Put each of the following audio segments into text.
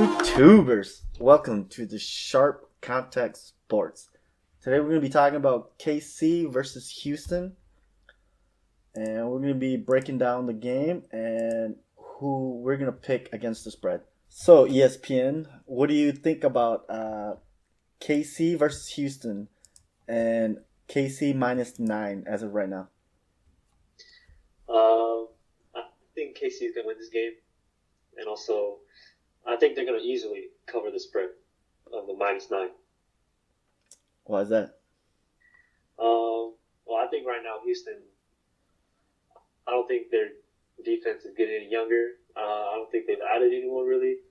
YouTubers, welcome to the Sharp Context Sports. Today we're going to be talking about KC versus Houston, and we're going to be breaking down the game and who we're going to pick against the spread. So, ESPN, what do you think about KC versus Houston and KC -9 as of right now? I think KC is going to win this game, and also I think they're going to easily cover the spread of the -9. Why is that? Well, I think right now Houston, I don't think their defense is getting any younger. I don't think they've added anyone really,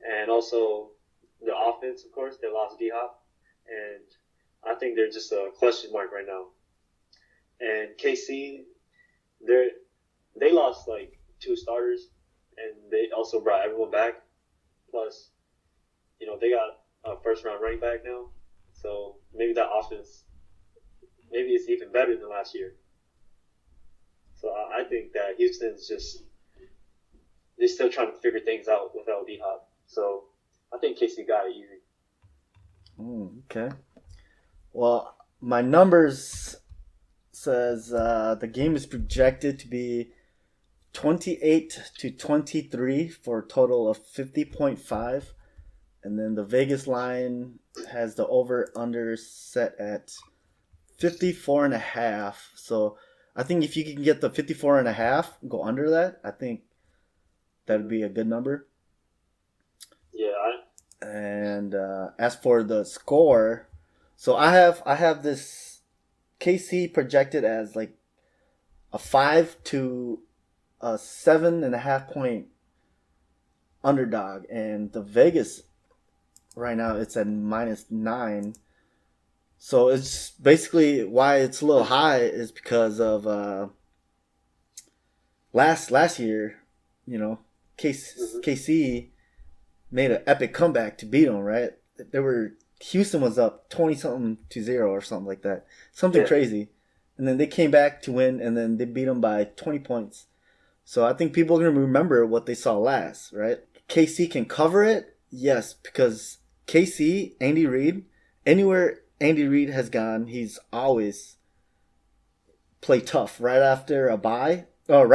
and also their offense, of course, they lost D-Hop, and I think they're just a question mark right now. And KC, they lost like 2 starters, and they also brought everyone back. Plus, they got a first-round running back now, so maybe that offense, maybe it's even better than last year. So I think that Houston's they're still trying to figure things out without D-Hop. So I think KC got it easy. Okay. Well, my numbers says the game is projected to be 28-23 for a total of 50.5. And then the Vegas line has the over-under set at 54.5. So I think if you can get the 54.5, go under that, I think that would be a good number. Yeah. And as for the score, so I have this KC projected as like a 5 to a 7.5 point underdog, and the Vegas right now it's at -9. So it's basically why it's a little high is because of last year, KC made an epic comeback to beat them, right? Houston was up 20-something-0 or something like that. Something crazy. And then they came back to win, and then they beat them by 20 points. So I think people are going to remember what they saw last, right? KC can cover it, yes, because KC, Andy Reid, anywhere Andy Reid has gone, he's always played tough right after a bye, or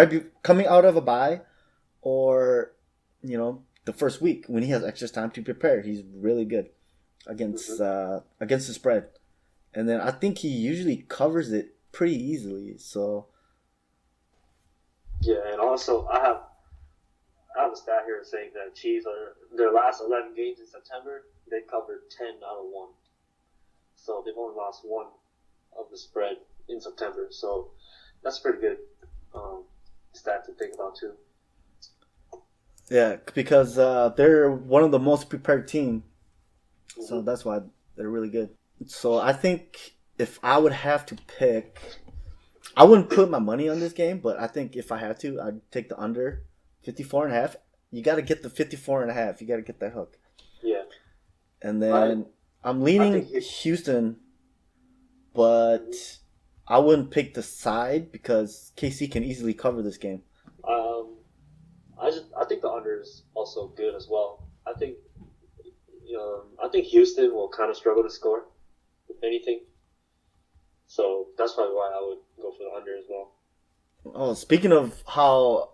coming out of a bye, or, the first week when he has extra time to prepare. He's really good against the spread. And then I think he usually covers it pretty easily, so... Yeah, and also I have a stat here saying that Chiefs are their last 11 games in September, they covered 10 out of 1. So they've only lost 1 of the spread in September. So that's a pretty good stat to think about too. Yeah, because they're one of the most prepared team, so that's why they're really good. So I think if I would have to pick, I wouldn't put my money on this game, but I think if I had to, I'd take the under 54.5. You got to get the 54.5. You got to get that hook. Yeah. And then I'm leaning Houston, but I wouldn't pick the side because KC can easily cover this game. I think the under is also good as well. I think Houston will kind of struggle to score, if anything. So that's probably why I would go for the under as well. Oh, speaking of how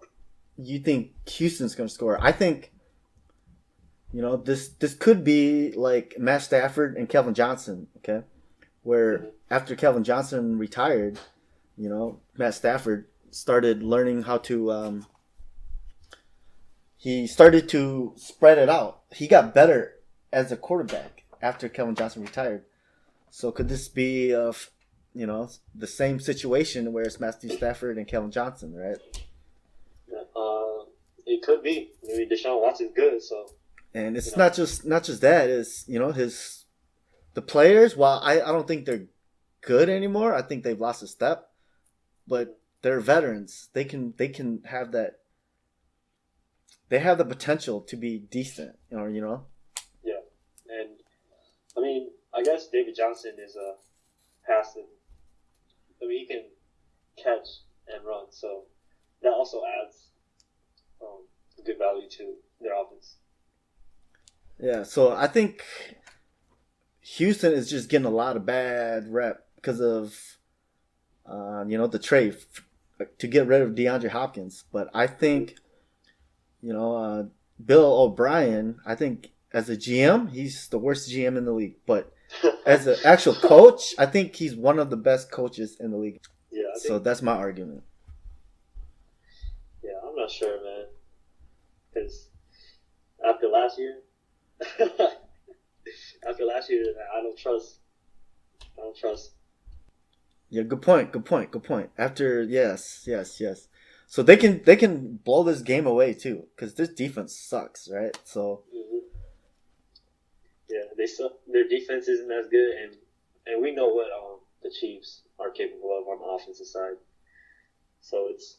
you think Houston's going to score, I think, this could be like Matt Stafford and Kelvin Johnson, okay? Where after Kelvin Johnson retired, Matt Stafford started learning how to, he started to spread it out. He got better as a quarterback after Kelvin Johnson retired. So could this be the same situation where it's Matthew Stafford and Kelvin Johnson, right? It could be. Maybe Deshaun Watson's good, so. And it's not just that. It's the players. While I don't think they're good anymore. I think they've lost a step, but they're veterans. They can have that. They have the potential to be decent, Yeah, and I mean, I guess David Johnson is a passive. I mean, he can catch and run, so that also adds good value to their offense. Yeah, so I think Houston is just getting a lot of bad rep because of the trade to get rid of DeAndre Hopkins. But I think you know Bill O'Brien. I think as a GM, he's the worst GM in the league. But as an actual coach, I think he's one of the best coaches in the league. Yeah, I So think. that's my argument. Yeah, I'm not sure, man. Because after last year, after last year, I don't trust. I don't trust. Yeah, good point. Good point. Good point. After yes, yes, yes. So they can blow this game away too because this defense sucks, right? So Mhm. Yeah, they suck. Their defense isn't as good, and we know what the Chiefs are capable of on the offensive side. So it's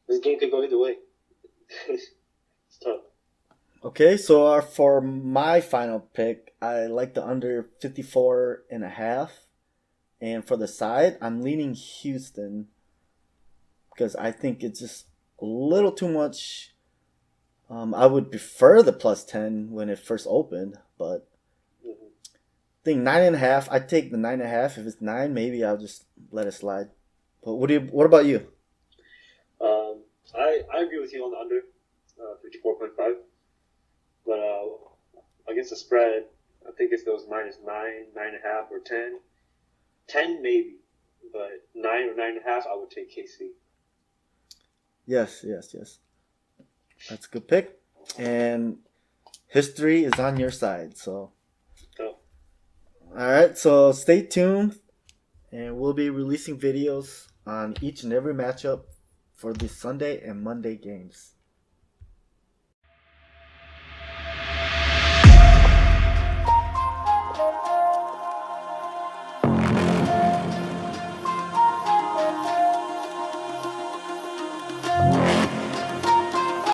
this game could go either way. It's tough. okay, so for my final pick, I like the under 54 and a half. And for the side, I'm leaning Houston because I think it's just a little too much. I would prefer the plus 10 when it first opened, but Hmm. I think 9.5. I'd take the 9.5. If it's 9, maybe I'll just let it slide. But what about you? I agree with you on the under 54.5, but against the spread, I think if it was minus 9, 9.5, or 10, 10 maybe, but 9 or 9.5, I would take KC. Yes, yes, yes. That's a good pick. And history is on your side. So, So, all right. So stay tuned, and we'll be releasing videos on each and every matchup for the Sunday and Monday games.